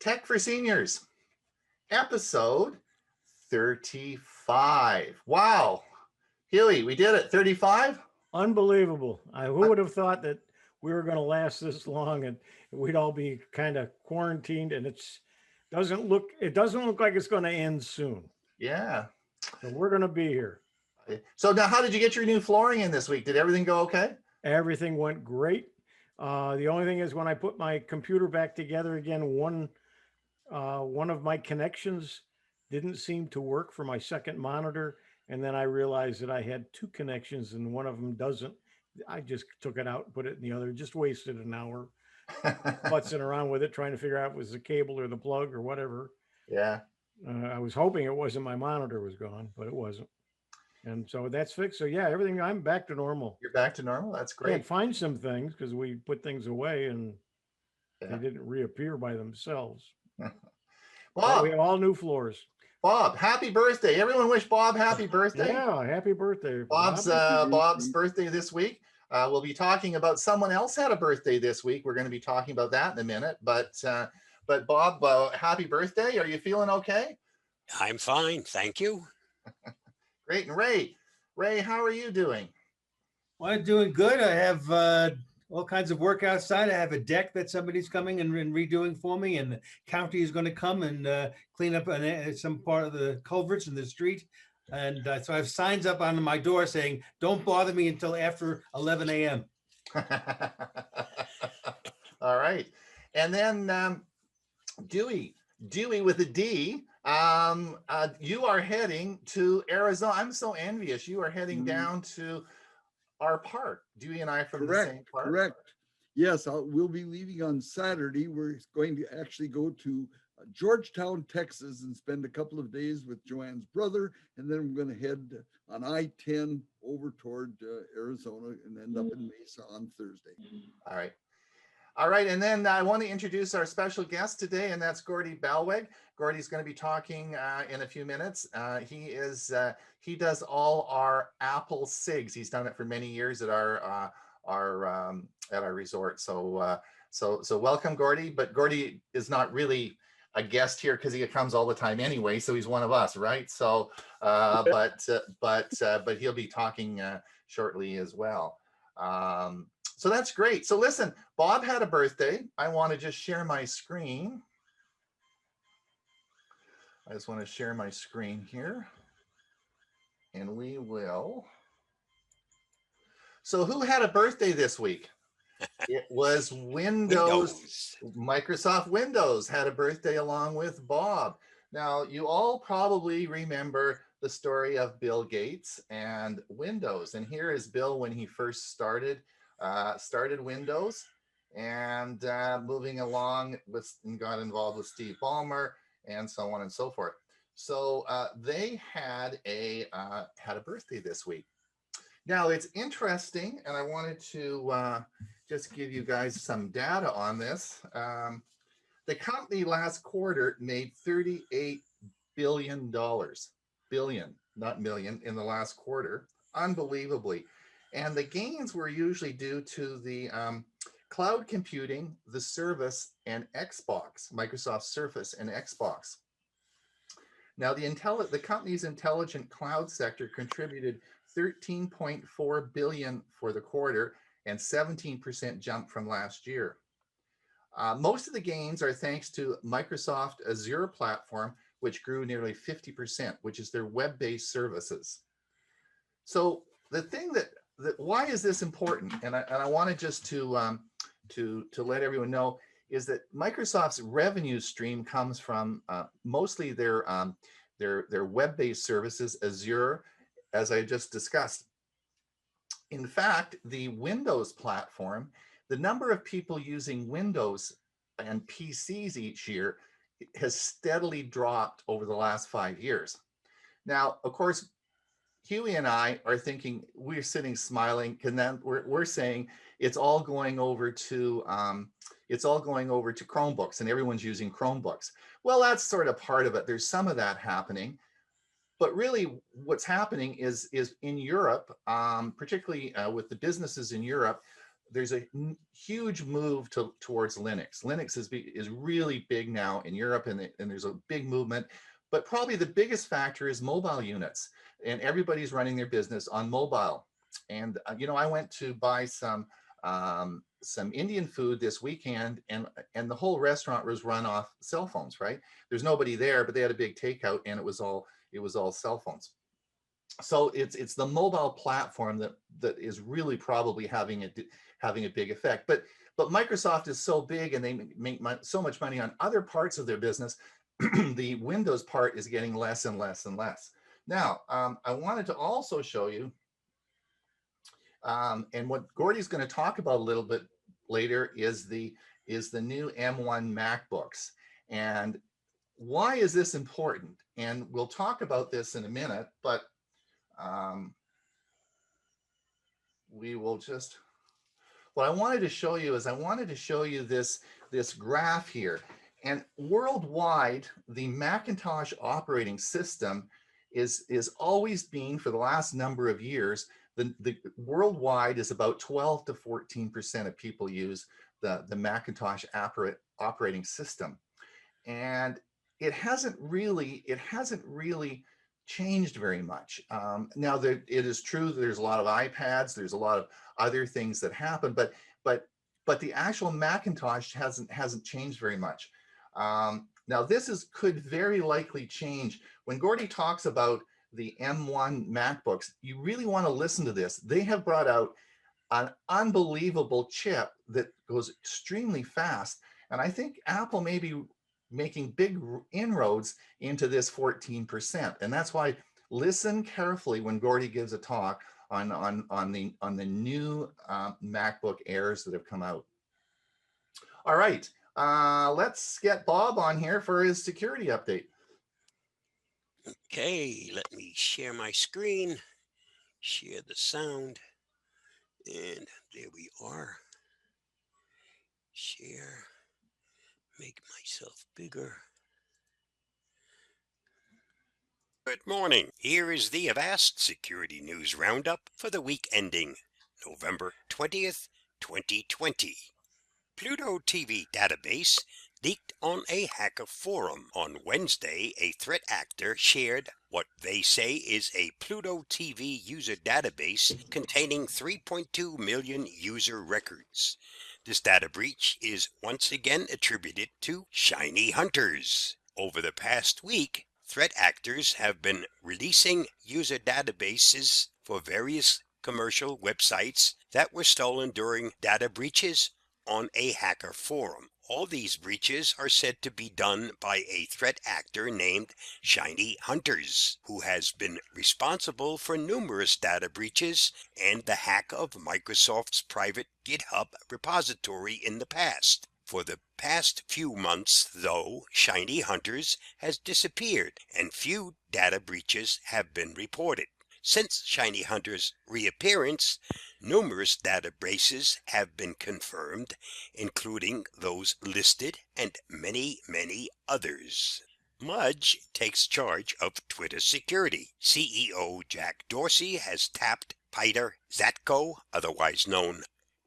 Tech for Seniors, episode 35. Wow. Hewie, we did it. 35? Unbelievable. Who would have thought that we were going to last this long and we'd all be kind of quarantined and it doesn't look like it's going to end soon. Yeah. So we're going to be here. So now how did you get your new flooring in this week? Did everything go okay? Everything went great. The only thing is when I put my computer back together again, one of my connections didn't seem to work for my second monitor. And then I realized that I had two connections and one of them doesn't. I just took it out and put it in the other, just wasted an hour putzing around with it, trying to figure out if it was the cable or the plug or whatever. Yeah. I was hoping it wasn't my monitor was gone, but it wasn't. And so that's fixed. So yeah, everything, I'm back to normal. You're back to normal? That's great. Can't find some things because we put things away and they Yeah. didn't reappear by themselves. But Bob, we have all new floors. Bob, happy birthday. Everyone wish Bob happy birthday. Yeah, happy birthday. Bob's birthday this week. We'll be talking about someone else had a birthday this week. We're going to be talking about that in a minute. But Bob, happy birthday. Are you feeling okay? I'm fine, thank you. Great. And Ray, how are you doing? Well, I'm doing good. I have all kinds of work outside. I have a deck that somebody's coming and redoing for me, and the county is going to come and clean up some part of the culverts in the street. And so I have signs up on my door saying, "Don't bother me until after 11 a.m." All right. And then Dewey with a D. You are heading to Arizona. I'm so envious. You are heading down to our park. Dewey and I from the same park. Correct. Yes, we'll be leaving on Saturday. We're going to actually go to Georgetown, Texas, and spend a couple of days with Joanne's brother, and then we're going to head on I-10 over toward Arizona and end up in Mesa on Thursday. All right, and then I want to introduce our special guest today, and that's Gordy Balweg. Gordy's going to be talking in a few minutes. He does all our Apple SIGs. He's done it for many years at our resort. So welcome, Gordy. But Gordy is not really a guest here because he comes all the time anyway. So he's one of us, right? So, but he'll be talking shortly as well. So that's great. So listen, Bob had a birthday. I want to just share my screen. I just want to share my screen here. And we will. So who had a birthday this week? It was Windows. Microsoft Windows had a birthday along with Bob. Now, you all probably remember the story of Bill Gates and Windows. And here is Bill when he first started Windows and moving along and got involved with Steve Ballmer and so on and so forth. So they had a birthday this week. Now it's interesting, and I wanted to just give you guys some data on this. The company last quarter made $38 billion, not million, in the last quarter, unbelievably. And the gains were usually due to the cloud computing, the service, and Xbox, Microsoft Surface and Xbox. Now, the company's intelligent cloud sector contributed $13.4 billion for the quarter and 17% jump from last year. Most of the gains are thanks to Microsoft Azure platform, which grew nearly 50%, which is their web-based services. So the thing that why is this important? And I wanted just to let everyone know is that Microsoft's revenue stream comes from mostly their web-based services, Azure, as I just discussed. In fact, the Windows platform, the number of people using Windows and PCs each year has steadily dropped over the last 5 years. Now, of course, Hewie and I are thinking, we're sitting smiling, and then we're saying it's all going over to Chromebooks, and everyone's using Chromebooks. Well, that's sort of part of it. There's some of that happening, but really, what's happening is in Europe, particularly with the businesses in Europe, huge move towards Linux. Linux is really big now in Europe, and there's a big movement. But probably the biggest factor is mobile units, and everybody's running their business on mobile. And you know, I went to buy some Indian food this weekend, and the whole restaurant was run off cell phones. Right? There's nobody there, but they had a big takeout, and it was all cell phones. So it's the mobile platform that is really probably having a big effect. But Microsoft is so big, and they make so much money on other parts of their business. The Windows part is getting less and less and less. Now, I wanted to also show you, and what Gordy's going to talk about a little bit later is the new M1 MacBooks. And why is this important? And we'll talk about this in a minute, but we will just, what I wanted to show you is this graph here. And worldwide, the Macintosh operating system is always been, for the last number of years, the worldwide is about 12 to 14% of people use the Macintosh operating system. And it hasn't really changed very much. Now, it is true that there's a lot of iPads, there's a lot of other things that happen, but the actual Macintosh hasn't changed very much. Now, this could very likely change. When Gordy talks about the M1 MacBooks, you really want to listen to this. They have brought out an unbelievable chip that goes extremely fast, and I think Apple may be making big inroads into this 14%, and that's why listen carefully when Gordy gives a talk on the new MacBook Airs that have come out. All right, let's get Bob on here for his security update. Okay, let me share my screen, share the sound, and there we are. Share, make myself bigger. Good morning. Here is the Avast Security News Roundup for the week ending November 20th, 2020. Pluto TV database leaked on a hacker forum. On Wednesday, a threat actor shared what they say is a Pluto TV user database containing 3.2 million user records. This data breach is once again attributed to shiny hunters. Over the past week, threat actors have been releasing user databases for various commercial websites that were stolen during data breaches on a hacker forum. All these breaches are said to be done by a threat actor named Shiny Hunters, who has been responsible for numerous data breaches and the hack of Microsoft's private GitHub repository in the past. For the past few months, though, Shiny Hunters has disappeared and few data breaches have been reported. Since Shiny Hunter's reappearance, numerous databases have been confirmed, including those listed and many, many others. Mudge takes charge of Twitter security. CEO Jack Dorsey has tapped Peter Zatko, otherwise known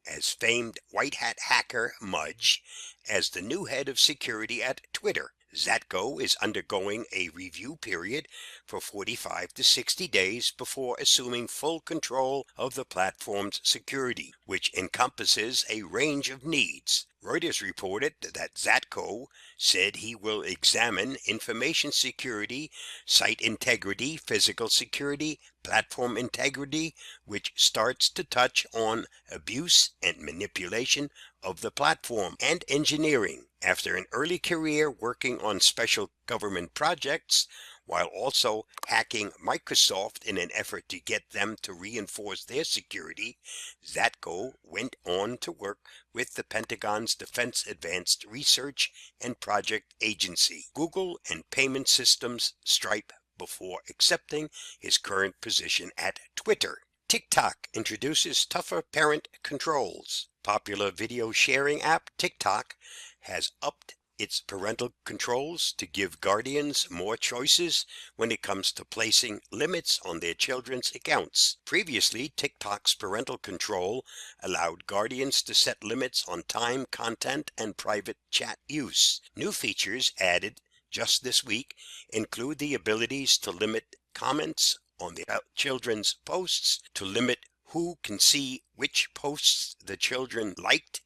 as famed white hat hacker Mudge, as the new head of security at Twitter. Zatko is undergoing a review period for 45 to 60 days before assuming full control of the platform's security, which encompasses a range of needs. Reuters reported that Zatko said he will examine information security, site integrity, physical security, platform integrity, which starts to touch on abuse and manipulation of the platform, and engineering. After an early career working on special government projects, while also hacking Microsoft in an effort to get them to reinforce their security, Zatko went on to work with the Pentagon's Defense Advanced Research and Project Agency, Google, and Payment Systems Stripe before accepting his current position at Twitter. TikTok introduces tougher parent controls. Popular video sharing app TikTok has upped its parental controls to give guardians more choices when it comes to placing limits on their children's accounts. Previously, TikTok's parental control allowed guardians to set limits on time, content, and private chat use. New features added just this week include the abilities to limit comments on the children's posts, to limit who can see which posts the children liked,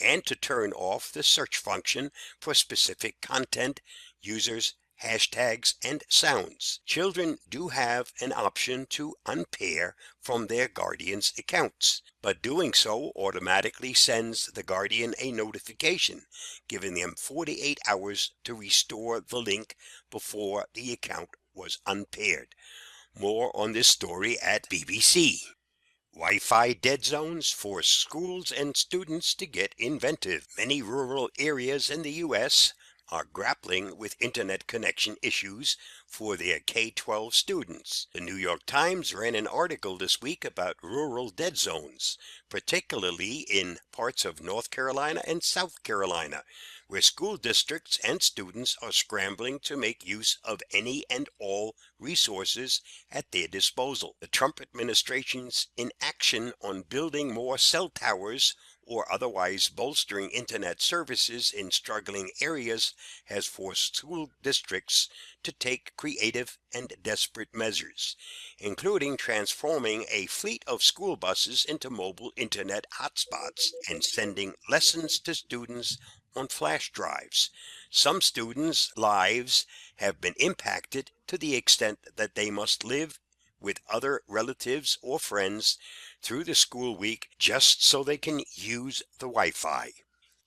and to turn off the search function for specific content, users, hashtags, and sounds. Children do have an option to unpair from their guardian's accounts, but doing so automatically sends the guardian a notification, giving them 48 hours to restore the link before the account was unpaired. More on this story at BBC. Wi-Fi dead zones force schools and students to get inventive. Many rural areas in the U.S. are grappling with internet connection issues for their K-12 students. The New York Times ran an article this week about rural dead zones, particularly in parts of North Carolina and South Carolina, where school districts and students are scrambling to make use of any and all resources at their disposal. The Trump administration's inaction on building more cell towers or otherwise bolstering internet services in struggling areas has forced school districts to take creative and desperate measures, including transforming a fleet of school buses into mobile internet hotspots and sending lessons to students on flash drives. Some students' lives have been impacted to the extent that they must live with other relatives or friends through the school week just so they can use the Wi-Fi.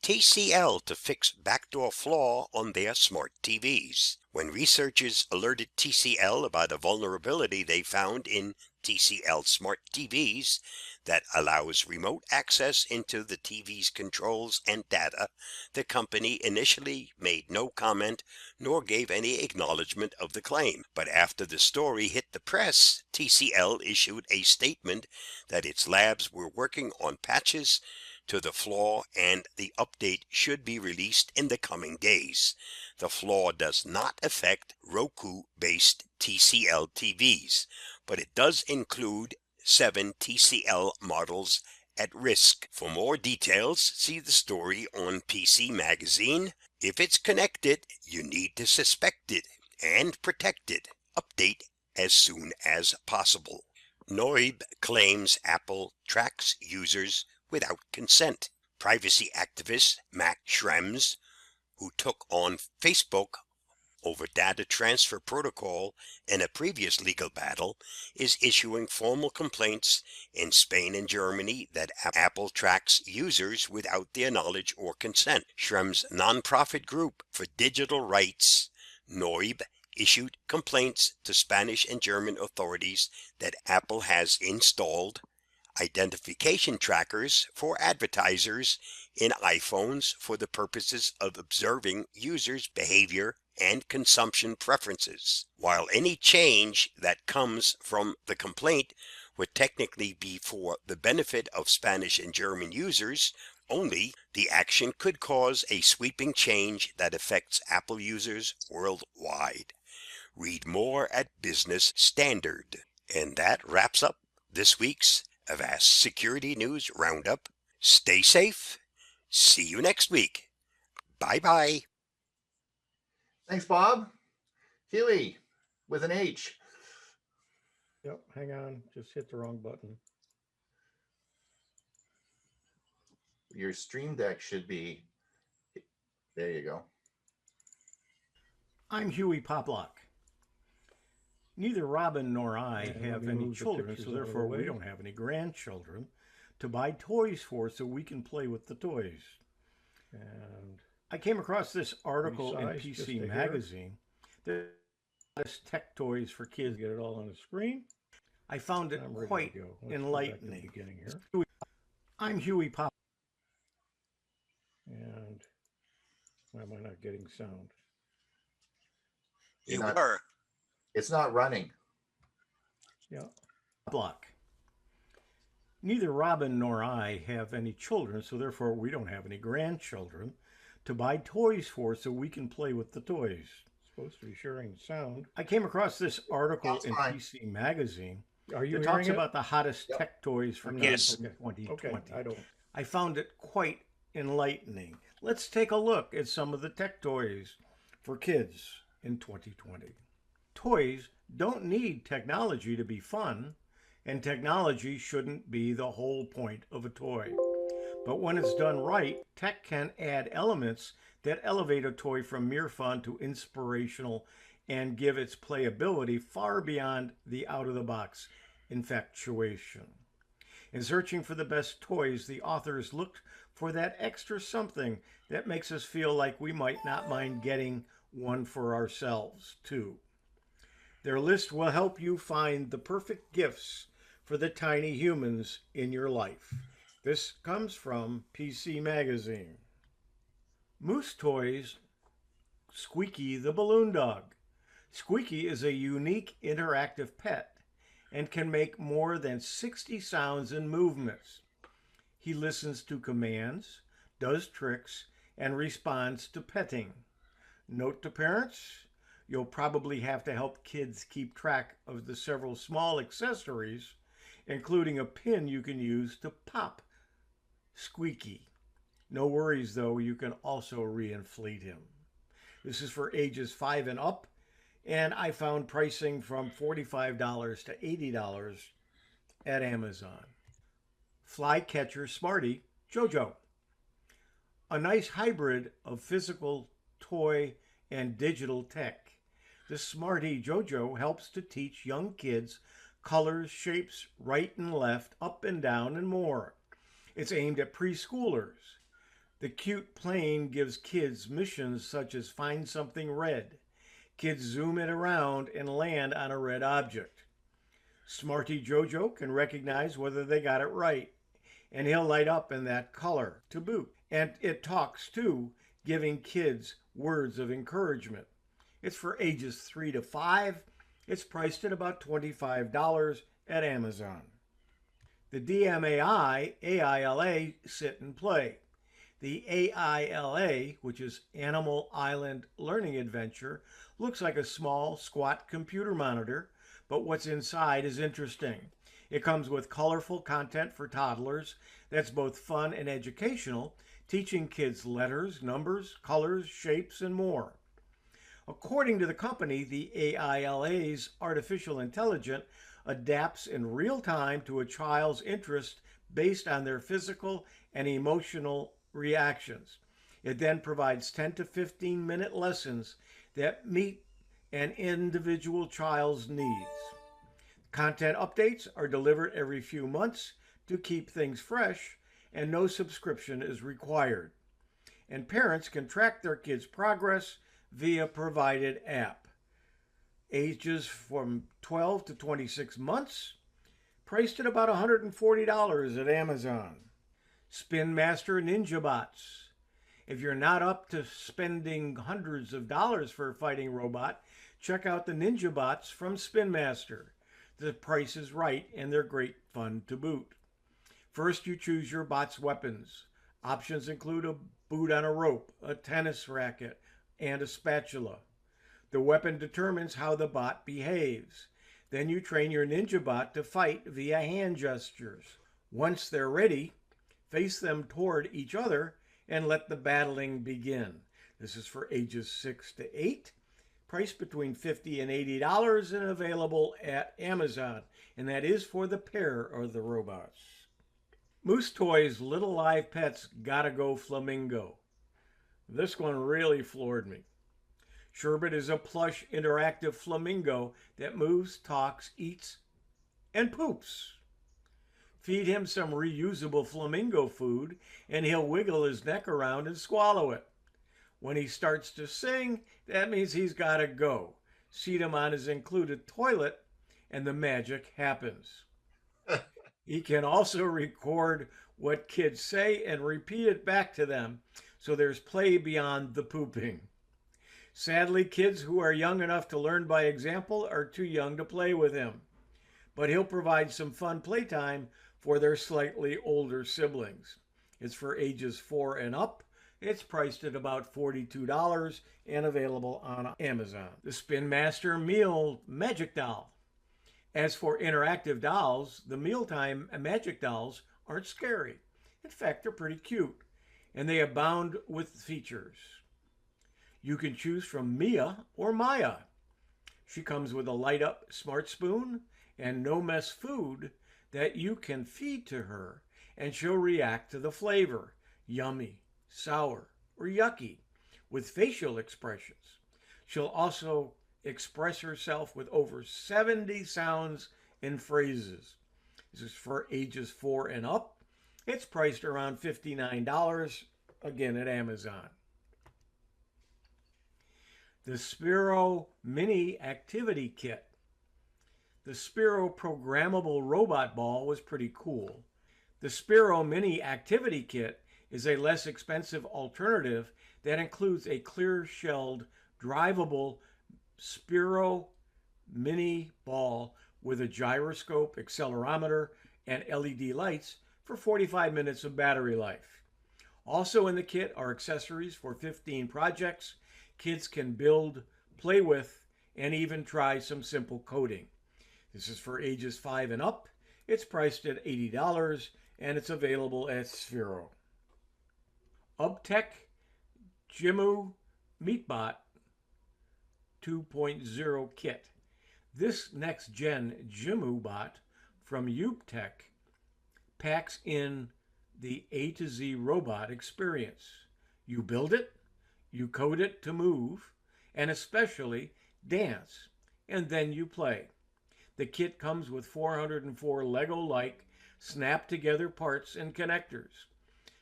TCL to fix backdoor flaw on their smart TVs. When researchers alerted TCL about a vulnerability they found in TCL smart TVs that allows remote access into the TV's controls and data, the company initially made no comment nor gave any acknowledgement of the claim. But after the story hit the press, TCL issued a statement that its labs were working on patches to the flaw and the update should be released in the coming days. The flaw does not affect Roku-based TCL TVs, but it does include 7 TCL models at risk. For more details, see the story on PC Magazine. If it's connected, you need to suspect it and protect it. Update as soon as possible. Noib claims Apple tracks users without consent. Privacy activist Max Schrems, who took on Facebook over data transfer protocol in a previous legal battle, is issuing formal complaints in Spain and Germany that Apple tracks users without their knowledge or consent. Schrems' nonprofit group for digital rights, Noib, issued complaints to Spanish and German authorities that Apple has installed identification trackers for advertisers in iPhones for the purposes of observing users' behavior and consumption preferences. While any change that comes from the complaint would technically be for the benefit of Spanish and German users only, the action could cause a sweeping change that affects Apple users worldwide. Read more at Business Standard. And that wraps up this week's Avast Security News Roundup. Stay safe. See you next week. Bye-bye. Thanks, Bob. Hewie with an H. Yep, hang on. Just hit the wrong button. Your Stream Deck should be, there you go. I'm Hewie Poplock. Neither Robin nor I have any children, so therefore we don't have any grandchildren to buy toys for so we can play with the toys. And I came across this article in PC Magazine. There's tech toys for kids. Get it all on the screen. I found it quite enlightening. I'm Hewie Pop. And why am I not getting sound? You were. It's not running. Yeah. Block. Neither Robin nor I have any children, so therefore we don't have any grandchildren to buy toys for so we can play with the toys. It's supposed to be sharing sound. I came across this article That's in fine. PC Magazine Are you that hearing talks it? about the hottest Yep. tech toys for I'm kids not. in 2020. Okay, I don't. I found it quite enlightening. Let's take a look at some of the tech toys for kids in 2020. Toys don't need technology to be fun, and technology shouldn't be the whole point of a toy. But when it's done right, tech can add elements that elevate a toy from mere fun to inspirational and give its playability far beyond the out-of-the-box infatuation. In searching for the best toys, the authors looked for that extra something that makes us feel like we might not mind getting one for ourselves, too. Their list will help you find the perfect gifts for the tiny humans in your life. This comes from PC Magazine. Moose Toys Squeaky the Balloon Dog. Squeaky is a unique interactive pet and can make more than 60 sounds and movements. He listens to commands, does tricks, and responds to petting. Note to parents, you'll probably have to help kids keep track of the several small accessories, including a pin you can use to pop Squeaky. No worries though, you can also reinflate him. This is for ages 5 and up, and I found pricing from $45 to $80 at Amazon. Flycatcher Smarty Jojo. A nice hybrid of physical toy and digital tech. The Smarty Jojo helps to teach young kids colors, shapes, right and left, up and down, and more. It's aimed at preschoolers. The cute plane gives kids missions such as find something red. Kids zoom it around and land on a red object. Smarty Jojo can recognize whether they got it right, and he'll light up in that color to boot. And it talks too, giving kids words of encouragement. It's for ages 3 to 5. It's priced at about $25 at Amazon. The DMAI AILA Sit and Play. The AILA, which is Animal Island Learning Adventure, looks like a small, squat computer monitor, but what's inside is interesting. It comes with colorful content for toddlers that's both fun and educational, teaching kids letters, numbers, colors, shapes, and more. According to the company, the AILA's artificial intelligence adapts in real time to a child's interest based on their physical and emotional reactions. It then provides 10 to 15-minute lessons that meet an individual child's needs. Content updates are delivered every few months to keep things fresh, and no subscription is required. And parents can track their kids' progress via provided app. Ages from 12 to 26 months, priced at about $140 at Amazon. Spin Master Ninja Bots. If you're not up to spending hundreds of dollars for a fighting robot, check out the Ninja Bots from Spin Master. The price is right and they're great fun to boot. First, you choose your bot's weapons. Options include a boot on a rope, a tennis racket, and a spatula. The weapon determines how the bot behaves. Then you train your ninja bot to fight via hand gestures. Once they're ready, face them toward each other and let the battling begin. This is for ages 6 to 8, priced between $50 and $80 and available at Amazon. And that is for the pair of the robots. Moose Toys Little Live Pets Gotta Go Flamingo. This one really floored me. Sherbet is a plush interactive flamingo that moves, talks, eats, and poops. Feed him some reusable flamingo food and he'll wiggle his neck around and swallow it. When he starts to sing, that means he's gotta go. Seat him on his included toilet and the magic happens. He can also record what kids say and repeat it back to them, so there's play beyond the pooping. Sadly, kids who are young enough to learn by example are too young to play with him, but he'll provide some fun playtime for their slightly older siblings. It's for ages 4 and up, It's priced at about $42 and available on Amazon. The Spin Master Meal Magic Doll. As for interactive dolls, the Mealtime Magic Dolls aren't scary. In fact, they're pretty cute, and they abound with features. You can choose from Mia or Maya. She comes with a light up smart spoon and no mess food that you can feed to her, and she'll react to the flavor, yummy, sour, or yucky, with facial expressions. She'll also express herself with over 70 sounds and phrases. This is for ages 4 and up. It's priced around $59, again at Amazon. The Spiro Mini Activity Kit. The Spiro Programmable Robot Ball was pretty cool. The Spiro Mini Activity Kit is a less expensive alternative that includes a clear-shelled, drivable Spiro Mini Ball with a gyroscope, accelerometer, and LED lights for 45 minutes of battery life. Also in the kit are accessories for 15 projects kids can build, play with, and even try some simple coding. This is for ages 5 and up. It's priced at $80 and it's available at Sphero. UbTech Jimu MeatBot 2.0 kit. This next gen Jimu bot from UbTech packs in the A to Z robot experience. You build it, you code it to move, and especially dance, and then you play. The kit comes with 404 Lego-like snap-together parts and connectors.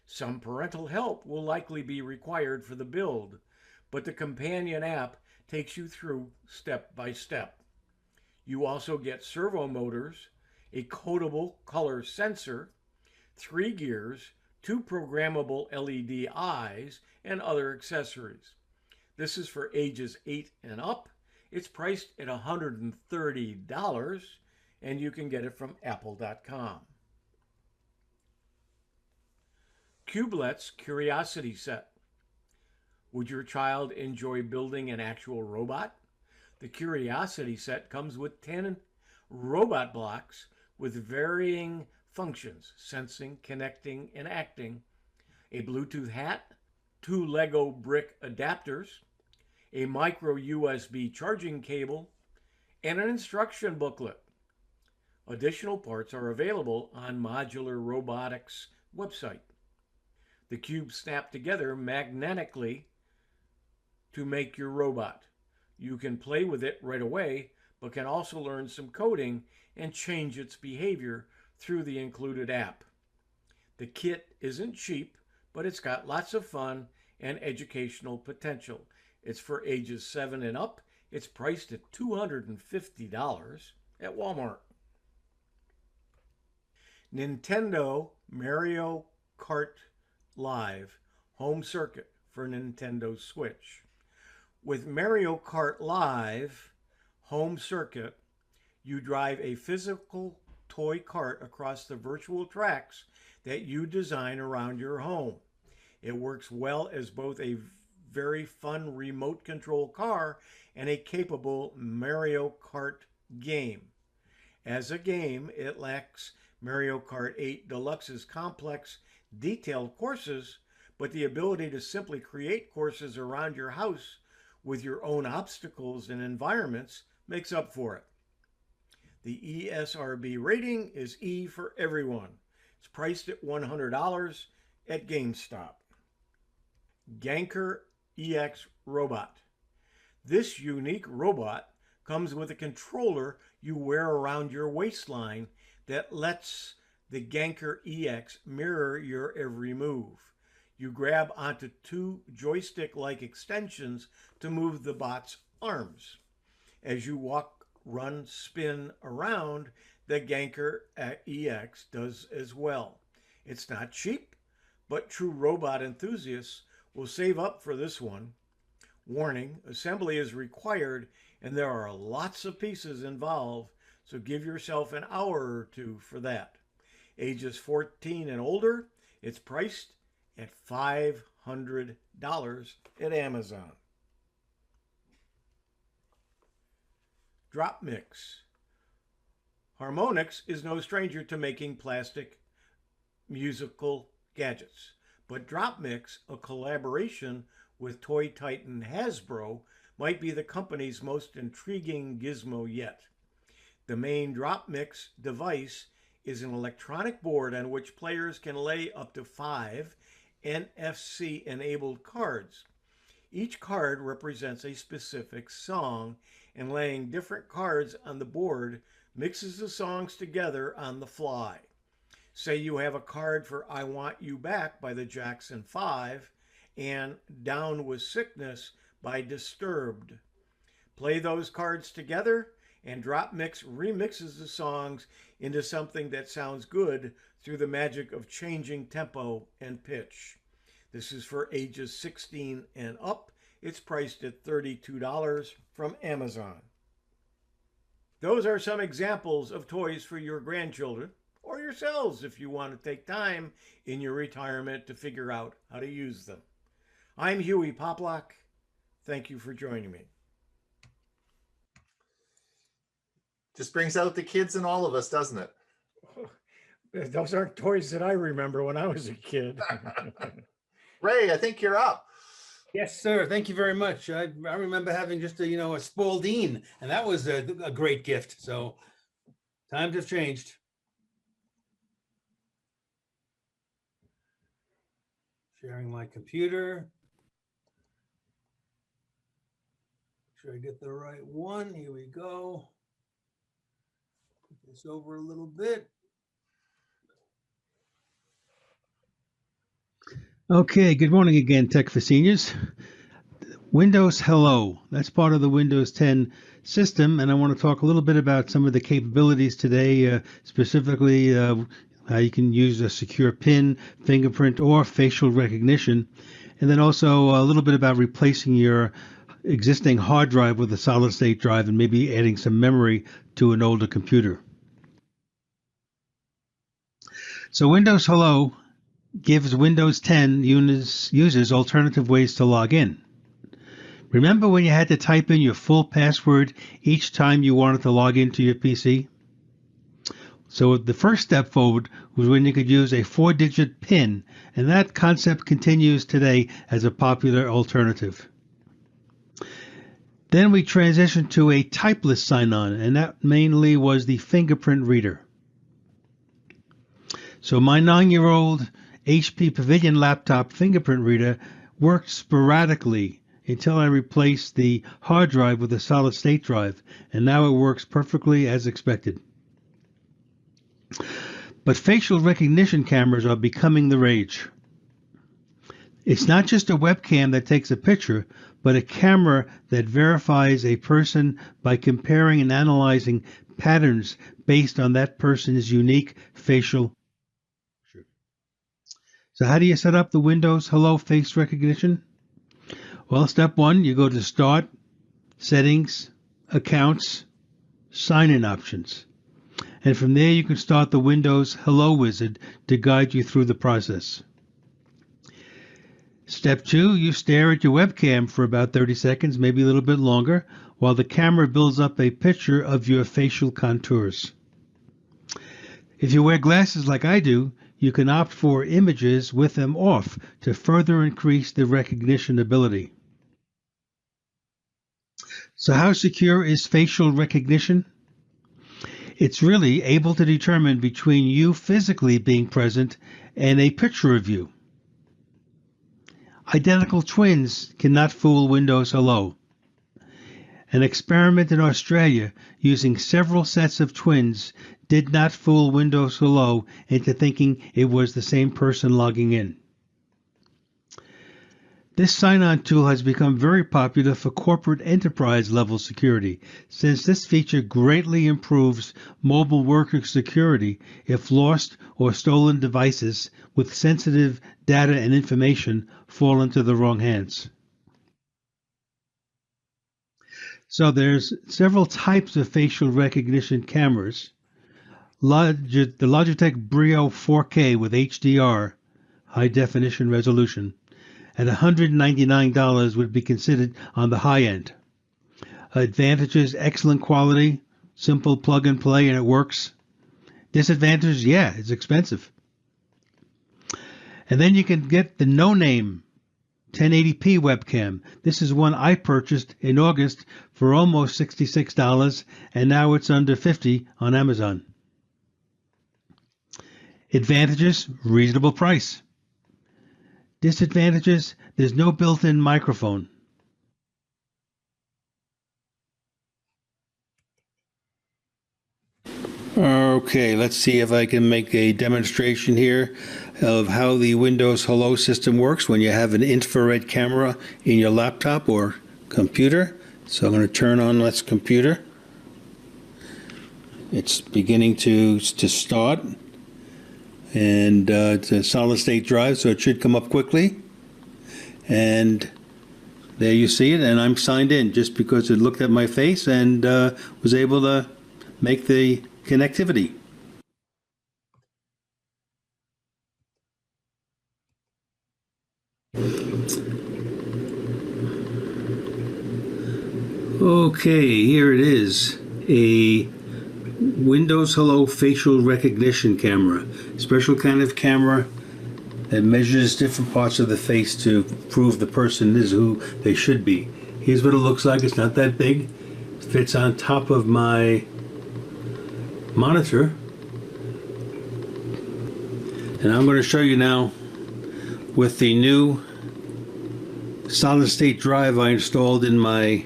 Some parental help will likely be required for the build, but the companion app takes you through step by step. You also get servo motors, a codable color sensor, 3 gears, 2 programmable LED eyes, and other accessories. This is for ages 8 and up. It's priced at $130, and you can get it from apple.com. Cublet's Curiosity Set. Would your child enjoy building an actual robot? The Curiosity Set comes with 10 robot blocks with varying functions: sensing, connecting, and acting, a Bluetooth hat, 2 Lego brick adapters, a micro USB charging cable, and an instruction booklet. Additional parts are available on Modular Robotics website. The cubes snap together magnetically to make your robot. You can play with it right away, but can also learn some coding and change its behavior through the included app. The kit isn't cheap, but it's got lots of fun and educational potential. It's for ages 7 and up. It's priced at $250 at Walmart. Nintendo Mario Kart Live Home Circuit for Nintendo Switch. With Mario Kart Live Home Circuit, you drive a physical toy kart across the virtual tracks that you design around your home. It works well as both a very fun remote control car and a capable Mario Kart game. As a game, it lacks Mario Kart 8 Deluxe's complex, detailed courses, but the ability to simply create courses around your house with your own obstacles and environments makes up for it. The ESRB rating is E for everyone. It's priced at $100 at GameStop. Ganker EX Robot. This unique robot comes with a controller you wear around your waistline that lets the Ganker EX mirror your every move. You grab onto 2 joystick-like extensions to move the bot's arms. As you walk, run, spin around, the Ganker EX does as well. It's not cheap, but true robot enthusiasts will save up for this one. Warning, assembly is required and there are lots of pieces involved, so give yourself an hour or two for that. Ages 14 and older, it's priced at $500 at Amazon. Drop Mix. Harmonix is no stranger to making plastic musical gadgets, but Drop Mix, a collaboration with toy titan Hasbro, might be the company's most intriguing gizmo yet. The main Drop Mix device is an electronic board on which players can lay up to 5 NFC-enabled cards. Each card represents a specific song, and laying different cards on the board mixes the songs together on the fly. Say you have a card for I Want You Back by the Jackson 5 and Down with Sickness by Disturbed. Play those cards together, and Drop Mix remixes the songs into something that sounds good through the magic of changing tempo and pitch. This is for ages 16 and up. It's priced at $32 from Amazon. Those are some examples of toys for your grandchildren or yourselves if you want to take time in your retirement to figure out how to use them. I'm Hewie Poplock. Thank you for joining me. Just brings out the kids in all of us, doesn't it? Those aren't toys that I remember when I was a kid. Ray, I think you're up. Yes, sir. Thank you very much. I remember having just a Spalding, and that was a great gift. So times have changed. Sharing my computer. Make sure I get the right one. Here we go. Put this over a little bit. Okay, good morning again, Tech for Seniors. Windows Hello, that's part of the Windows 10 system, and I want to talk a little bit about some of the capabilities today, specifically how you can use a secure PIN, fingerprint, or facial recognition, and then also a little bit about replacing your existing hard drive with a solid-state drive and maybe adding some memory to an older computer. So Windows Hello gives Windows 10 users alternative ways to log in. Remember when you had to type in your full password each time you wanted to log into your PC? So the first step forward was when you could use a 4-digit PIN, and that concept continues today as a popular alternative. Then we transitioned to a typeless sign-on, and that mainly was the fingerprint reader. So my 9-year-old HP Pavilion laptop fingerprint reader worked sporadically until I replaced the hard drive with a solid-state drive, and now it works perfectly as expected. But facial recognition cameras are becoming the rage. It's not just a webcam that takes a picture, but a camera that verifies a person by comparing and analyzing patterns based on that person's unique facial. So how do you set up the Windows Hello face recognition? Well, step 1, you go to Start, Settings, Accounts, Sign-in Options. And from there you can start the Windows Hello wizard to guide you through the process. Step 2, you stare at your webcam for about 30 seconds, maybe a little bit longer, while the camera builds up a picture of your facial contours. If you wear glasses like I do, you can opt for images with them off to further increase the recognition ability. So how secure is facial recognition? It's really able to determine between you physically being present and a picture of you. Identical twins cannot fool Windows Hello. An experiment in Australia using several sets of twins did not fool Windows Hello into thinking it was the same person logging in. This sign-on tool has become very popular for corporate enterprise level security, since this feature greatly improves mobile worker security if lost or stolen devices with sensitive data and information fall into the wrong hands. So there's several types of facial recognition cameras. The Logitech Brio 4K with HDR high definition resolution. At $199 would be considered on the high end. Advantages, excellent quality, simple plug and play, and it works. Disadvantages, yeah, it's expensive. And then you can get the no-name 1080p webcam. This is one I purchased in August for almost $66, and now it's under $50 on Amazon. Advantages, reasonable price. Disadvantages, there's no built-in microphone. Okay, let's see if I can make a demonstration here of how the Windows Hello system works when you have an infrared camera in your laptop or computer. So I'm going to turn on this computer. It's beginning to start, and it's a solid state drive, so it should come up quickly. And there you see it, and I'm signed in just because it looked at my face and was able to make the connectivity. Okay, here it is. A Windows Hello facial recognition camera. Special kind of camera that measures different parts of the face to prove the person is who they should be. Here's what it looks like. It's not that big. It fits on top of my monitor. And I'm going to show you now with the new solid state drive I installed in my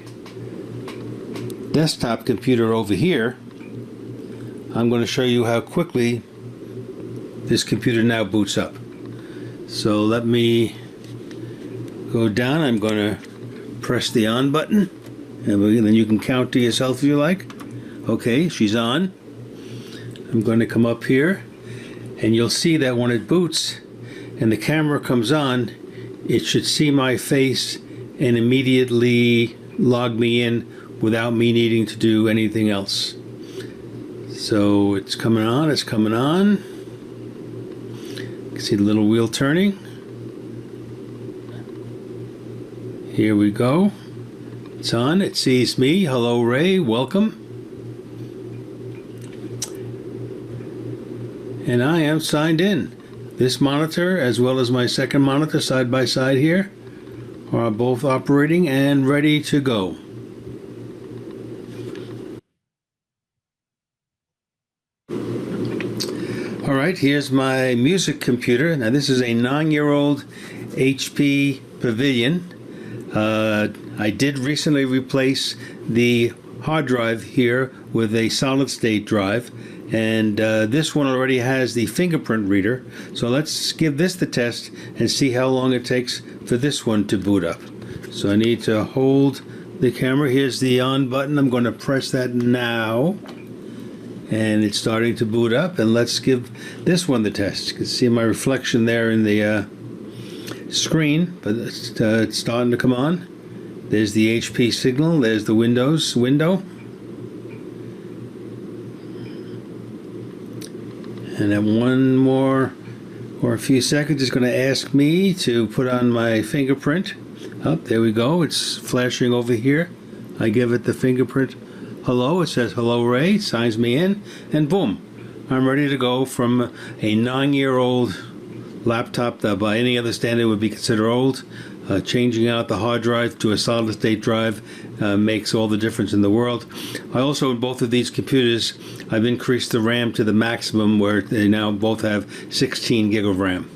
desktop computer over here. I'm going to show you how quickly this computer now boots up. So let me go down. I'm going to press the on button, and then you can count to yourself if you like. Okay, she's on. I'm going to come up here, and you'll see that when it boots and the camera comes on, it should see my face and immediately log me in without me needing to do anything else. So it's coming on, it's coming on. You can see the little wheel turning. Here we go. It's on, it sees me. Hello, Ray, welcome. And I am signed in. This monitor, as well as my second monitor side by side here, are both operating and ready to go. All right, here's my music computer. Now this is a 9-year-old HP Pavilion. I did recently replace the hard drive here with a solid state drive, and this one already has the fingerprint reader. So let's give this the test and see how long it takes for this one to boot up. So I need to hold the camera. Here's the on button. I'm going to press that now. And it's starting to boot up, and let's give this one the test. You can see my reflection there in the screen, but it's starting to come on. There's the HP signal, there's the Windows window. And then one more or a few seconds, it's going to ask me to put on my fingerprint. Oh, there we go, it's flashing over here. I give it the fingerprint. Hello, it says hello Ray, signs me in, and boom, I'm ready to go from a 9-year-old laptop that by any other standard would be considered old. Changing out the hard drive to a solid state drive makes all the difference in the world. I also, in both of these computers, I've increased the RAM to the maximum where they now both have 16 gig of RAM.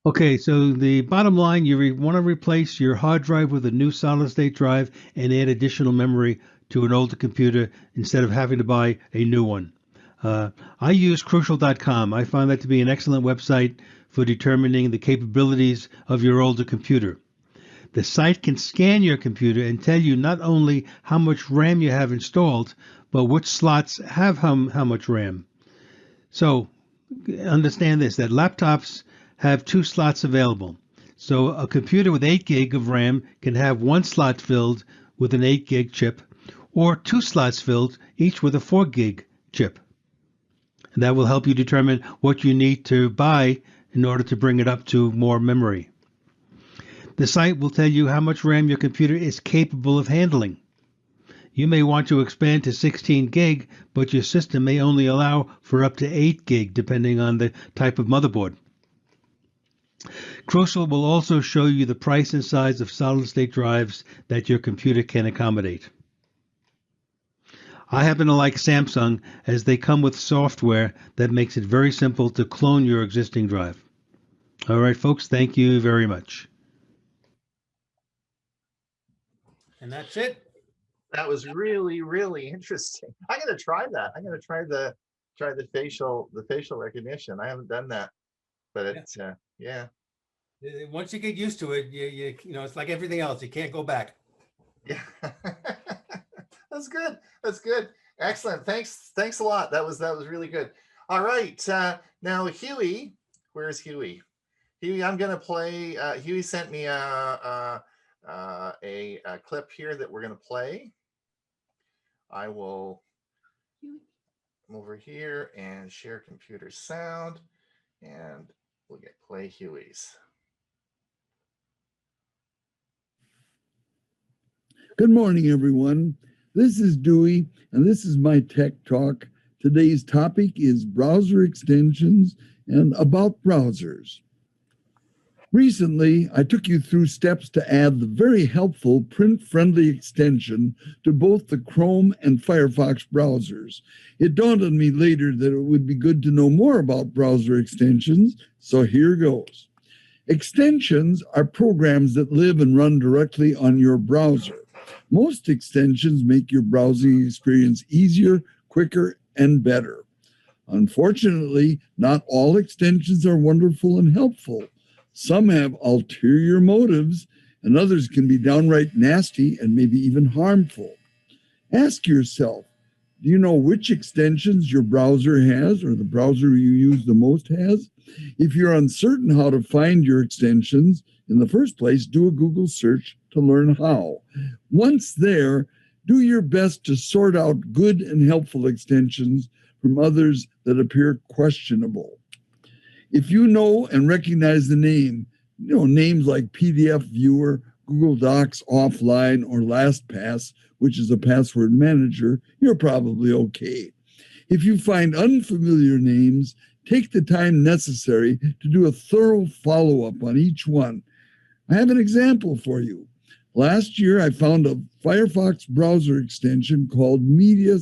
Okay, so the bottom line, you want to replace your hard drive with a new solid-state drive and add additional memory to an older computer instead of having to buy a new one. I use Crucial.com. I find that to be an excellent website for determining the capabilities of your older computer. The site can scan your computer and tell you not only how much RAM you have installed, but which slots have how much RAM. So understand this, that laptops have 2 slots available. So a computer with 8 gig of RAM can have 1 slot filled with an 8 gig chip, or 2 slots filled, each with a 4 gig chip. And that will help you determine what you need to buy in order to bring it up to more memory. The site will tell you how much RAM your computer is capable of handling. You may want to expand to 16 gig, but your system may only allow for up to 8 gig depending on the type of motherboard. Crucial will also show you the price and size of solid-state drives that your computer can accommodate. I happen to like Samsung as they come with software that makes it very simple to clone your existing drive. All right, folks, thank you very much. And that's it. That was really, really interesting. I'm gonna try that. I'm gonna try the facial recognition. I haven't done that, but it's yeah. Once you get used to it, you know, it's like everything else. You can't go back. Yeah. That's good. That's good. Excellent. Thanks a lot. That was really good. All right. Now Hewie, where's Hewie? Hewie, I'm gonna play. Hewie sent me a clip here that we're gonna play. I will come over here and share computer sound, and we'll get play Hewie's. Good morning, everyone. This is Dewey, and this is my Tech Talk. Today's topic is browser extensions and about browsers. Recently, I took you through steps to add the very helpful print-friendly extension to both the Chrome and Firefox browsers. It dawned on me later that it would be good to know more about browser extensions, so here goes. Extensions are programs that live and run directly on your browser. Most extensions make your browsing experience easier, quicker, and better. Unfortunately, not all extensions are wonderful and helpful. Some have ulterior motives, and others can be downright nasty and maybe even harmful. Ask yourself, do you know which extensions your browser has or the browser you use the most has? If you're uncertain how to find your extensions, in the first place, do a Google search to learn how. Once there, do your best to sort out good and helpful extensions from others that appear questionable. If you know and recognize the name, names like PDF Viewer, Google Docs Offline, or LastPass, which is a password manager, you're probably okay. If you find unfamiliar names, take the time necessary to do a thorough follow-up on each one. I have an example for you. Last year, I found a Firefox browser extension called Media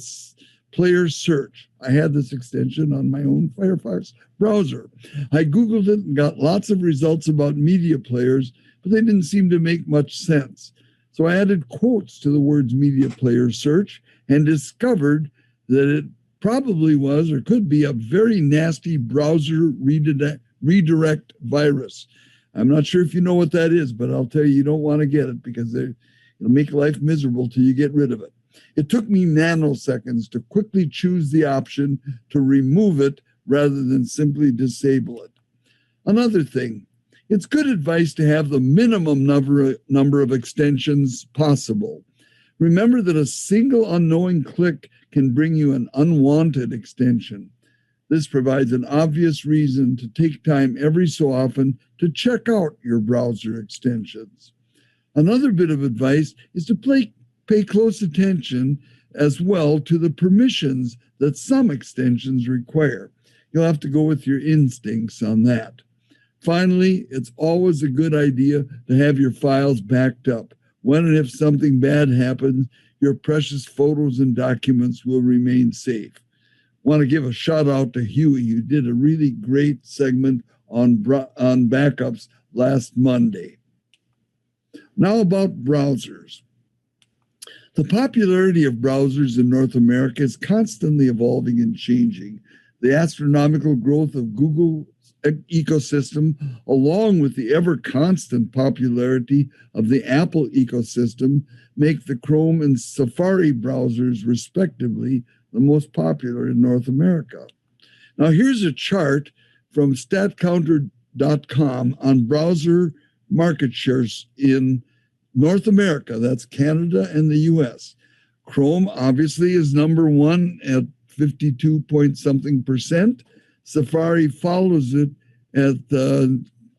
Player Search. I had this extension on my own Firefox browser. I Googled it and got lots of results about media players, but they didn't seem to make much sense. So I added quotes to the words Media Player Search and discovered that it probably was or could be a very nasty browser redirect virus. I'm not sure if you know what that is, but I'll tell you don't want to get it because it'll make life miserable till you get rid of it. It took me nanoseconds to quickly choose the option to remove it rather than simply disable it. Another thing, it's good advice to have the minimum number of extensions possible. Remember that a single unknowing click can bring you an unwanted extension. This provides an obvious reason to take time every so often to check out your browser extensions. Another bit of advice is to pay close attention as well to the permissions that some extensions require. You'll have to go with your instincts on that. Finally, it's always a good idea to have your files backed up. When and if something bad happens, your precious photos and documents will remain safe. I want to give a shout out to Hewie, who did a really great segment on backups last Monday. Now about browsers. The popularity of browsers in North America is constantly evolving and changing. The astronomical growth of Google's ecosystem, along with the ever-constant popularity of the Apple ecosystem, make the Chrome and Safari browsers, respectively, the most popular in North America. Now, here's a chart from StatCounter.com on browser market shares in North America. That's Canada and the US. Chrome obviously is number one at 52 point something percent. Safari follows it at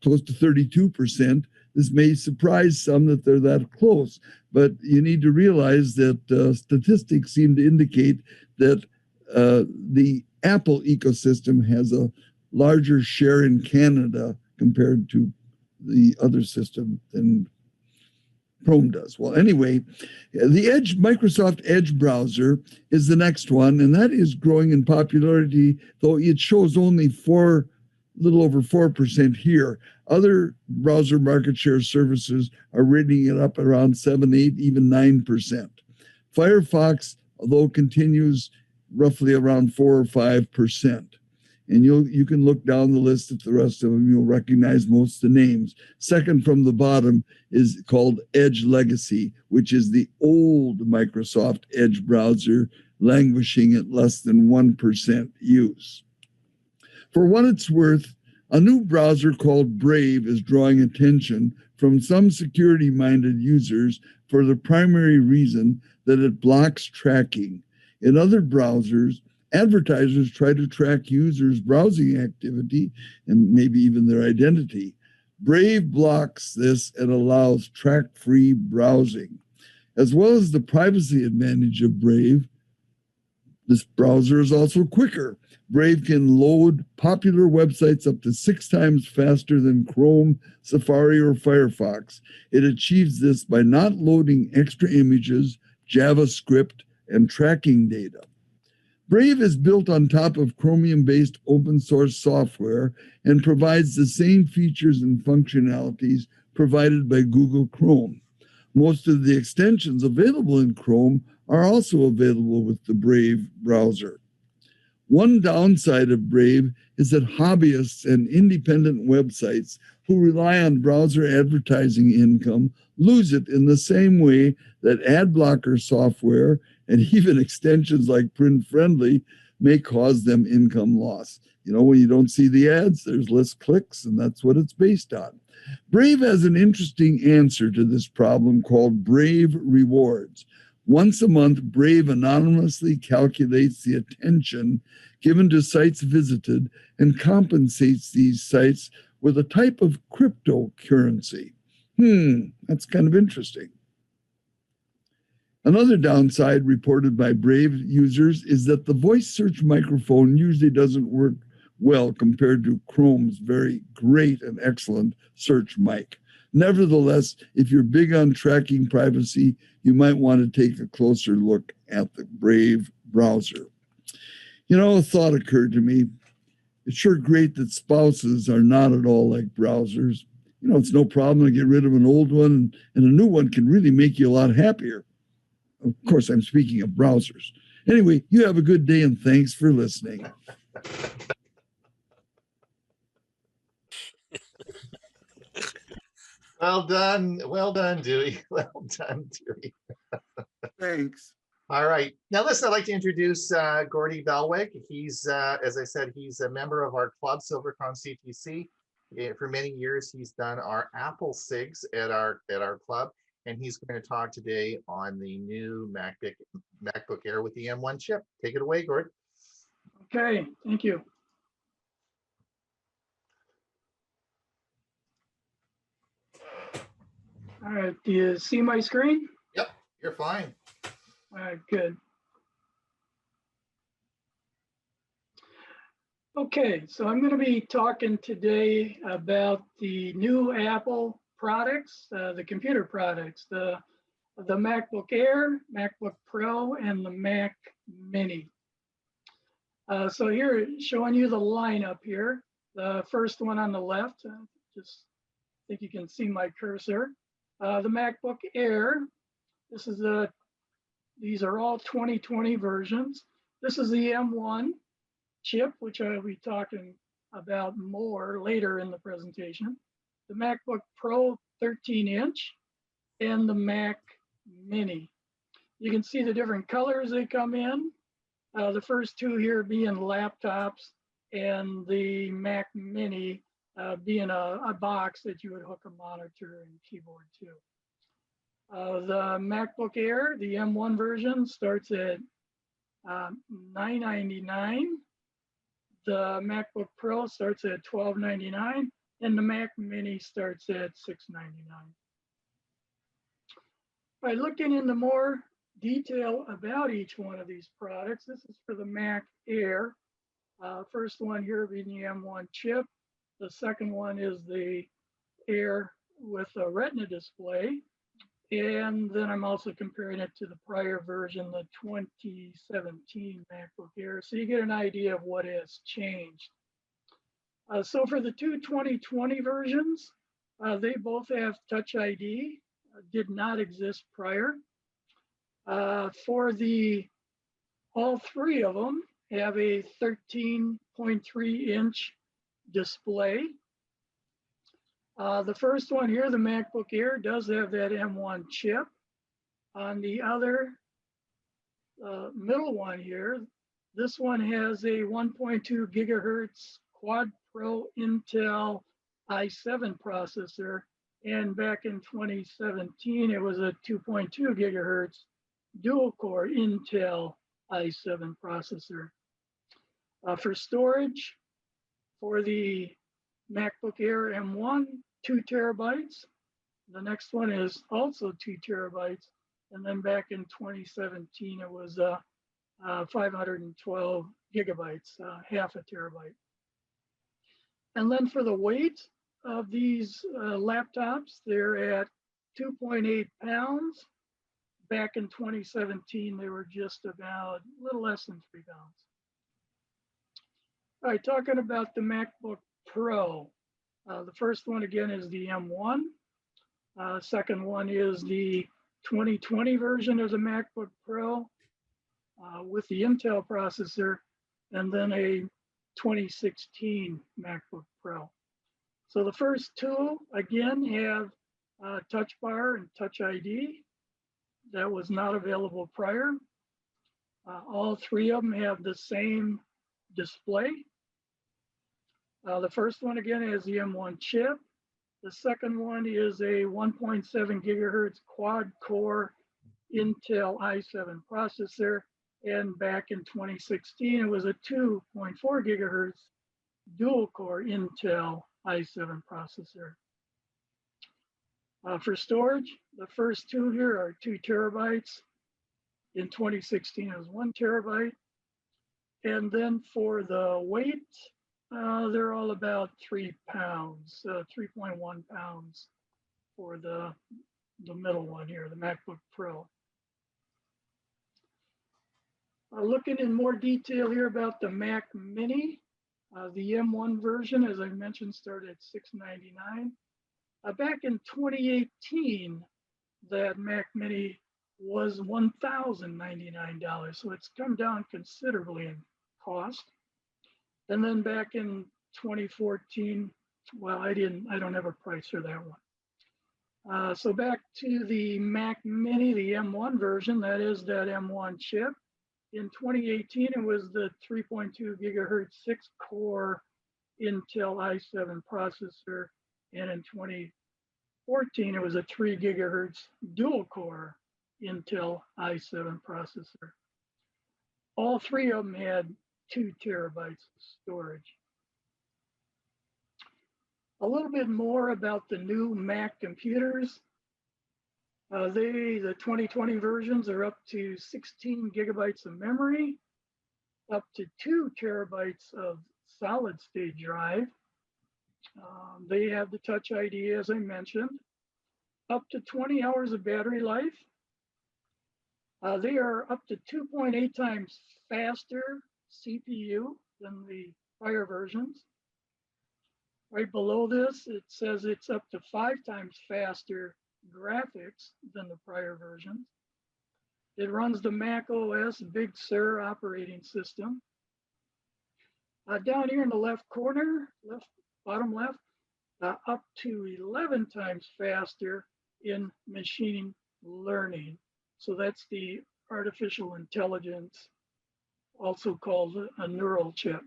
close to 32%. This may surprise some that they're that close, but you need to realize that statistics seem to indicate that the Apple ecosystem has a larger share in Canada compared to the other system than Chrome does. Well, anyway, the Microsoft Edge browser is the next one, and that is growing in popularity, though it shows only little over 4% here. Other browser market share services are rating it up around 7, 8, even 9%. Firefox, although continues roughly around 4 or 5%. And you can look down the list at the rest of them. You'll recognize most of the names. Second from the bottom is called Edge Legacy, which is the old Microsoft Edge browser, languishing at less than 1% use. For what it's worth, a new browser called Brave is drawing attention from some security-minded users for the primary reason that it blocks tracking. In other browsers, advertisers try to track users' browsing activity and maybe even their identity. Brave blocks this and allows track-free browsing. As well as the privacy advantage of Brave, this browser is also quicker. Brave can load popular websites up to 6 times faster than Chrome, Safari, or Firefox. It achieves this by not loading extra images, JavaScript, and tracking data. Brave is built on top of Chromium-based open source software and provides the same features and functionalities provided by Google Chrome. Most of the extensions available in Chrome are also available with the Brave browser. One downside of Brave is that hobbyists and independent websites who rely on browser advertising income lose it in the same way that ad blocker software and even extensions like Print Friendly may cause them income loss. You know, when you don't see the ads, there's less clicks, and that's what it's based on. Brave has an interesting answer to this problem called Brave Rewards. Once a month, Brave anonymously calculates the attention given to sites visited and compensates these sites with a type of cryptocurrency. That's kind of interesting. Another downside reported by Brave users is that the voice search microphone usually doesn't work well compared to Chrome's very great and excellent search mic. Nevertheless, if you're big on tracking privacy, you might want to take a closer look at the Brave browser. You know, a thought occurred to me. It's sure great that spouses are not at all like browsers. You know, it's no problem to get rid of an old one, and a new one can really make you a lot happier. Of course, I'm speaking of browsers. Anyway, you have a good day, and thanks for listening. Well done, Dewey. Well done, Dewey. Thanks. All right. Now, listen, I'd like to introduce Gordy Bellwig. He's, as I said, he's a member of our club, SilverCrown CTC. For many years, he's done our Apple SIGs at our club, and he's going to talk today on the new MacBook Air with the M1 chip. Take it away, Gord. Okay, thank you. All right, do you see my screen? Yep, you're fine. All right, good. Okay, so I'm going to be talking today about the new Apple products, the computer products, the MacBook Air, MacBook Pro, and the Mac Mini. So here, showing you the lineup here. The first one on the left, just think you can see my cursor. The MacBook Air. These are all 2020 versions. This is the M1 chip, which I'll be talking about more later in the presentation. The MacBook Pro 13-inch and the Mac Mini. You can see the different colors they come in. The first two here being laptops, and the Mac Mini being a box that you would hook a monitor and keyboard to. The MacBook Air, the M1 version, starts at $999. The MacBook Pro starts at $1299, and the Mac Mini starts at $699. By looking into more detail about each one of these products, this is for the Mac Air. First one here being the M1 chip. The second one is the Air with a Retina display. And then I'm also comparing it to the prior version, the 2017 MacBook Air, so you get an idea of what has changed. So for the two 2020 versions, they both have Touch ID, did not exist prior. For all three of them have a 13.3-inch display. The first one here, the MacBook Air, does have that M1 chip. On the other middle one here, this one has a 1.2 gigahertz Quad Pro Intel i7 processor. And back in 2017, it was a 2.2 gigahertz dual core Intel i7 processor. For storage, for the MacBook Air M1, 2 terabytes. The next one is also 2 terabytes. And then back in 2017, it was 512 gigabytes, half a terabyte. And then for the weight of these laptops, they're at 2.8 pounds. Back in 2017, they were just about a little less than 3 pounds. All right, talking about the MacBook Pro. The first one again is the M1. Second one is the 2020 version of the MacBook Pro with the Intel processor, and then a 2016 MacBook Pro. So the first two, again, have Touch Bar and Touch ID. That was not available prior. All three of them have the same display. The first one, again, is the M1 chip. The second one is a 1.7 gigahertz quad-core Intel i7 processor. And back in 2016, it was a 2.4 gigahertz dual-core Intel i7 processor. For storage, the first two here are 2 terabytes. In 2016, it was 1 terabyte. And then for the weight, they're all about 3 pounds, 3.1 pounds for the middle one here, the MacBook Pro. Looking in more detail here about the Mac Mini, the M1 version, as I mentioned, started at $699. Back in 2018, that Mac Mini was $1,099, so it's come down considerably in cost. And then back in 2014, well, I don't have a price for that one. So back to the Mac Mini, the M1 version, that is that M1 chip. In 2018, it was the 3.2 gigahertz 6-core Intel i7 processor. And in 2014, it was a 3 gigahertz dual-core Intel i7 processor. All three of them had 2 terabytes of storage. A little bit more about the new Mac computers. The 2020 versions are up to 16 gigabytes of memory, up to 2 terabytes of solid state drive. They have the Touch ID, as I mentioned, up to 20 hours of battery life. They are up to 2.8 times faster CPU than the prior versions. Right below this, it says it's up to 5 times faster graphics than the prior versions. It runs the Mac OS Big Sur operating system. Down here in the left corner, bottom left, up to 11 times faster in machine learning. So that's the artificial intelligence, also called a neural chip.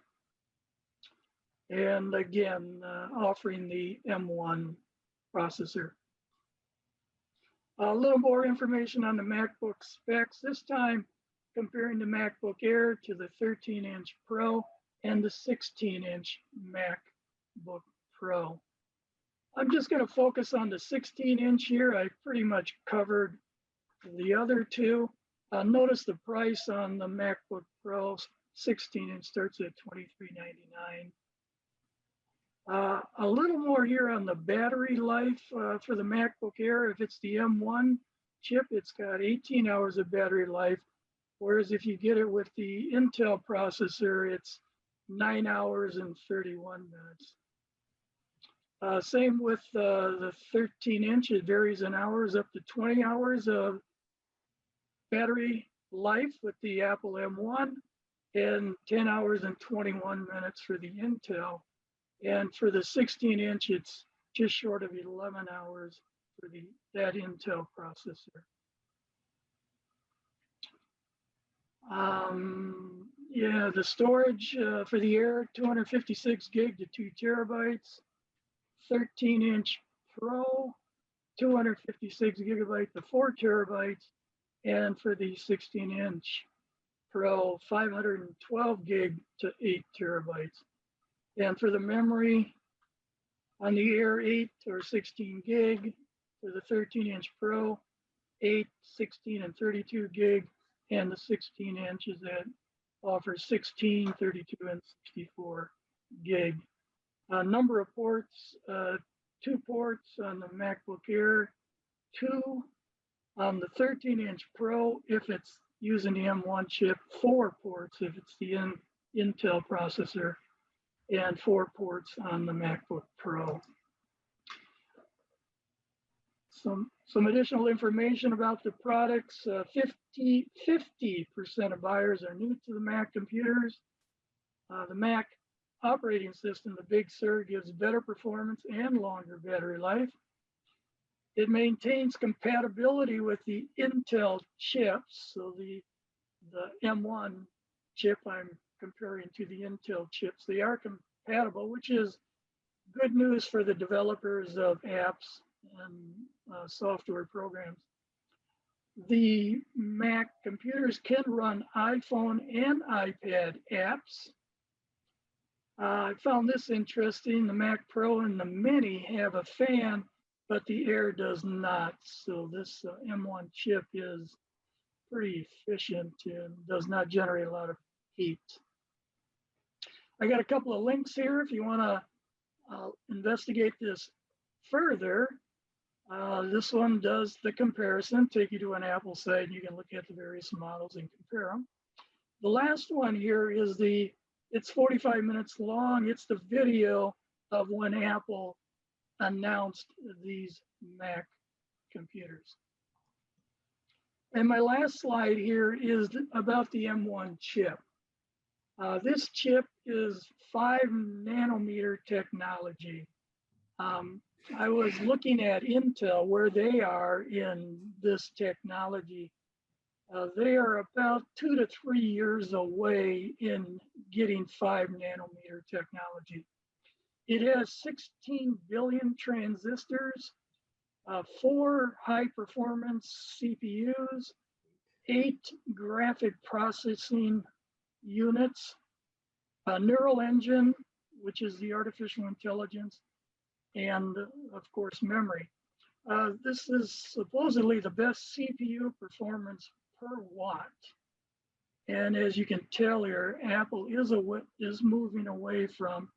And again, offering the M1 processor. A little more information on the MacBook specs. This time, comparing the MacBook Air to the 13-inch Pro and the 16-inch MacBook Pro. I'm just going to focus on the 16-inch here. I pretty much covered the other two. Notice the price on the MacBook Pro 16-inch starts at $23.99. A little more here on the battery life for the MacBook Air. If it's the M1 chip, it's got 18 hours of battery life, whereas if you get it with the Intel processor, it's 9 hours and 31 minutes. Same with the 13-inch, it varies in hours up to 20 hours of battery life with the Apple M1 and 10 hours and 21 minutes for the Intel. And for the 16-inch, it's just short of 11 hours for that Intel processor. Yeah, the storage for the Air, 256 gig to 2 terabytes. 13-inch Pro, 256 gigabyte to 4 terabytes. And for the 16-inch Pro, 512 gig to 8 terabytes. And for the memory, on the Air, 8 or 16 gig. For the 13-inch Pro, 8, 16, and 32 gig. And the 16-inch that offers 16, 32, and 64 gig. Number of ports, 2 ports on the MacBook Air, 2 on the 13-inch Pro if it's using the M1 chip, 4 ports if it's the Intel processor, and 4 ports on the MacBook Pro. Some additional information about the products. 50% of buyers are new to the Mac computers. The Mac operating system, the Big Sur, gives better performance and longer battery life. It maintains compatibility with the Intel chips. So the M1 chip I'm comparing to the Intel chips. They are compatible, which is good news for the developers of apps and software programs. The Mac computers can run iPhone and iPad apps. I found this interesting. The Mac Pro and the Mini have a fan, but the Air does not. So this M1 chip is pretty efficient and does not generate a lot of heat. I got a couple of links here if you want to investigate this further. This one does the comparison, take you to an Apple site, and you can look at the various models and compare them. The last one here is it's 45 minutes long. It's the video of when Apple announced these Mac computers. And my last slide here is about the M1 chip. This chip is 5 nanometer technology. I was looking at Intel, where they are in this technology. They are about 2 to 3 years away in getting 5 nanometer technology. It has 16 billion transistors, 4 high performance CPUs, 8 graphic processing units, a neural engine, which is the artificial intelligence, and of course memory. This is supposedly the best CPU performance per watt. And as you can tell here, Apple is moving away from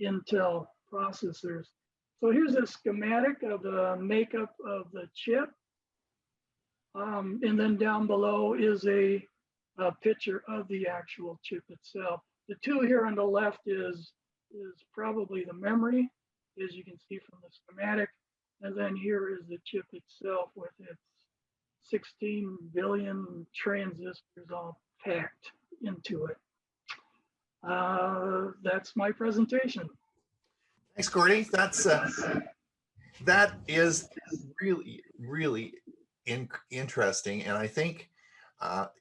Intel processors. So here's a schematic of the makeup of the chip. And then down below is a picture of the actual chip itself. The 2 here on the left is probably the memory, as you can see from the schematic. And then here is the chip itself with its 16 billion transistors all packed into it. That's my presentation. Thanks, Gordy. That is really interesting, and I think that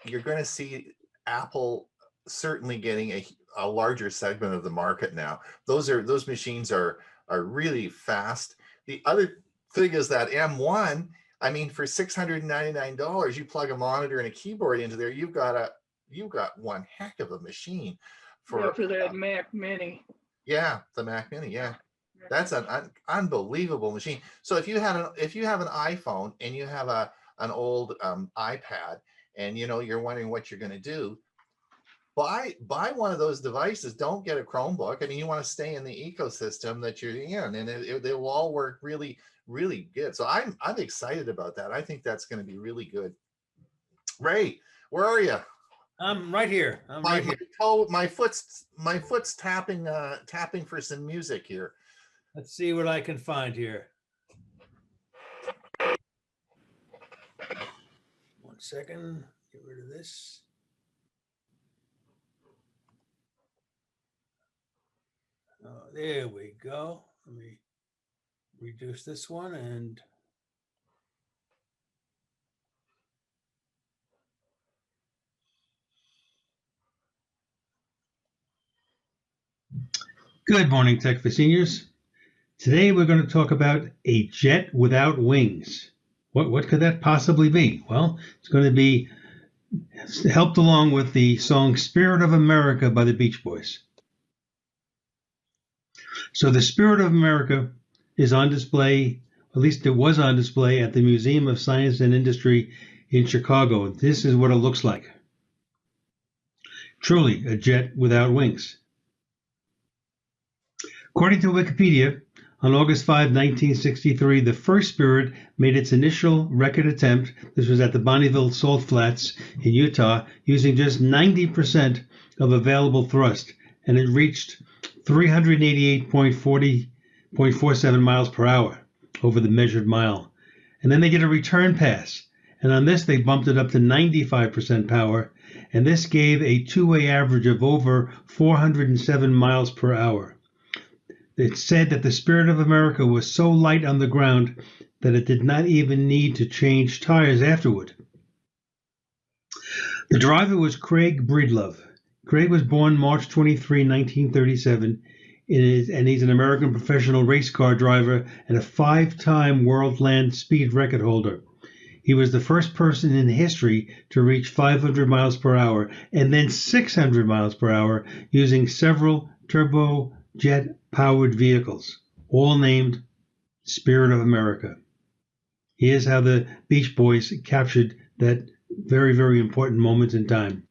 you're going to see Apple certainly getting a larger segment of the market now. Those machines are really fast. The other thing is that M1, I mean, for $699, you plug a monitor and a keyboard into there, you've got one heck of a machine for that Mac Mini. Yeah, the Mac Mini. Yeah, that's an unbelievable machine. So if you have an iPhone and you have an old iPad, and you're wondering what you're going to do, buy one of those devices. Don't get a Chromebook. I mean, you want to stay in the ecosystem that you're in, and they will all work really, really good. So I'm excited about that. I think that's going to be really good. Ray, where are you? I'm right here. My foot's tapping for some music here. Let's see what I can find here. 1 second. Get rid of this. Oh, there we go. Let me reduce this one and Good morning, Tech for Seniors. Today we're going to talk about a jet without wings. What could that possibly be? Well, it's going to be helped along with the song Spirit of America by the Beach Boys. So the Spirit of America is on display, at least it was on display at the Museum of Science and Industry in Chicago. This is what it looks like. Truly a jet without wings. According to Wikipedia, on August 5, 1963, the first Spirit made its initial record attempt. This was at the Bonneville Salt Flats in Utah, using just 90% of available thrust, and it reached 388.47 miles per hour over the measured mile. And then they get a return pass, and on this they bumped it up to 95% power, and this gave a two-way average of over 407 miles per hour. It said that the Spirit of America was so light on the ground that it did not even need to change tires afterward. The driver was Craig Breedlove. Craig was born March 23, 1937, and he's an American professional race car driver and a 5-time world land speed record holder. He was the first person in history to reach 500 miles per hour and then 600 miles per hour using several turbojet-powered vehicles, all named Spirit of America. Here's how the Beach Boys captured that very, very important moment in time.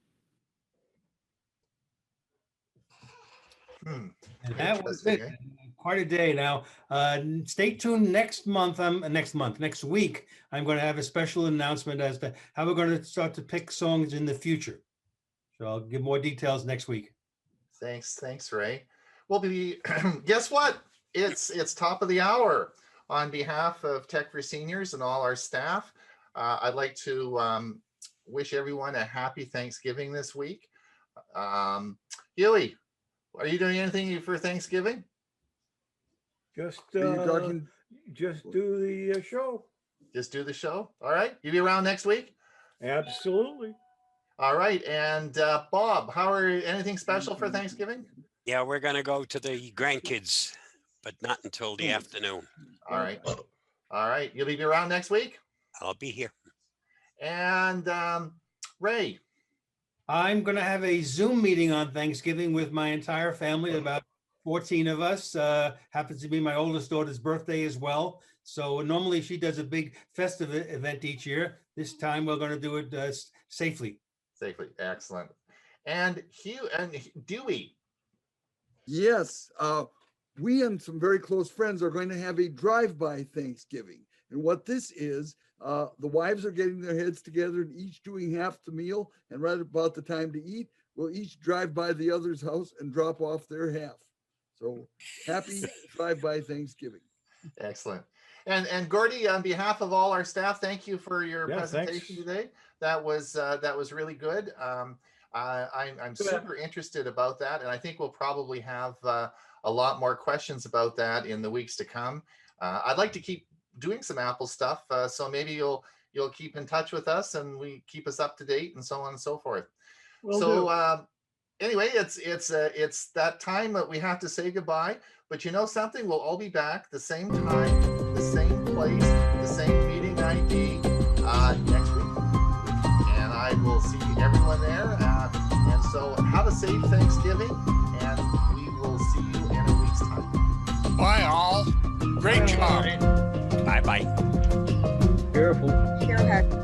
And that was it. Quite a day. Now, stay tuned next week. I'm going to have a special announcement as to how we're going to start to pick songs in the future. So I'll give more details next week. Thanks, Ray. We'll be, guess what? It's top of the hour. On behalf of Tech for Seniors and all our staff, I'd like to wish everyone a happy Thanksgiving this week. Hewie, are you doing anything for Thanksgiving? Just do the show. Just do the show. All right. You be around next week? Absolutely. All right. And Bob, anything special for Thanksgiving? Yeah, we're going to go to the grandkids, but not until the afternoon. All right. You'll be around next week? I'll be here. And Ray? I'm going to have a Zoom meeting on Thanksgiving with my entire family, about 14 of us. Happens to be my oldest daughter's birthday as well. So normally she does a big festive event each year. This time we're going to do it safely. Safely. Excellent. And Hugh and Dewey. Yes. We and some very close friends are going to have a drive-by Thanksgiving. And what this is, the wives are getting their heads together and each doing half the meal. And right about the time to eat, we'll each drive by the other's house and drop off their half. So happy drive-by Thanksgiving. Excellent. And Gordy, on behalf of all our staff, thank you for your presentation today. That was really good. I'm super interested about that, and I think we'll probably have a lot more questions about that in the weeks to come. I'd like to keep doing some Apple stuff, so maybe you'll keep in touch with us and we keep us up to date and so on and so forth. Anyway, it's that time that we have to say goodbye. But you know something? We'll all be back the same time, the same place, the same meeting might be next week. And I will see everyone there. And so have a safe Thanksgiving, and we will see you in a week's time. Bye, all. Great job. Bye-bye. Careful. Cheryl has